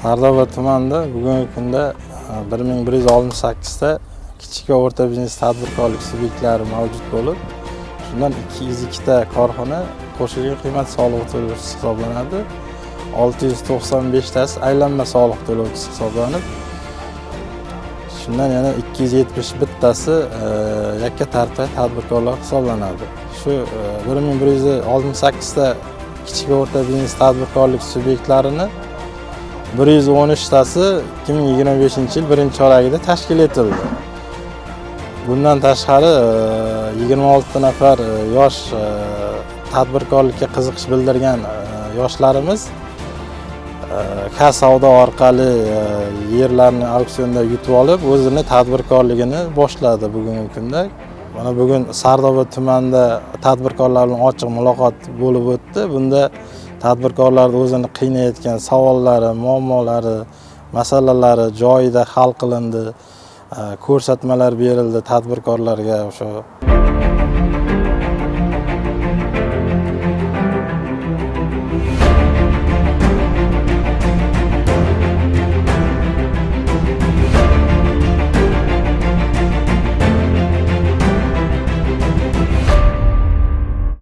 Sardoba tumanida bugungi kunda 1168 ta kichik va o'rta biznes tadbirkorlik subyektlari mavjud bo'lib, shundan 202 ta korxona qo'shimcha qiymat solig'i to'lovchisi hisoblanadi. 695 tasi aylanma soliq to'lovchisi hisoblanib, shundan yana 271 tasi yakka tartibli tadbirkorlar hisoblanadi. Shu 1168 ta kichik va o'rta biznes tadbirkorlik subyektlarini 113 tasi 2025-yil 1-chorakida tashkil etildi. Bundan tashqari 26 nafar yosh tadbirkorlikka qiziqish bildirgan yoshlarimiz savdo orqali yerlarni auksionda yutib olib, o'zini tadbirkorligini boshladi bugungi kunda. Mana bugun Sardoba tumanida tadbirkorlar bilan ochiq muloqot bo'lib o'tdi. Bunda tadbirkorlar o'zini qiynayotgan savollari, muammolari, masalalari joyida hal qilindi. Ko'rsatmalar berildi tadbirkorlarga, o'sha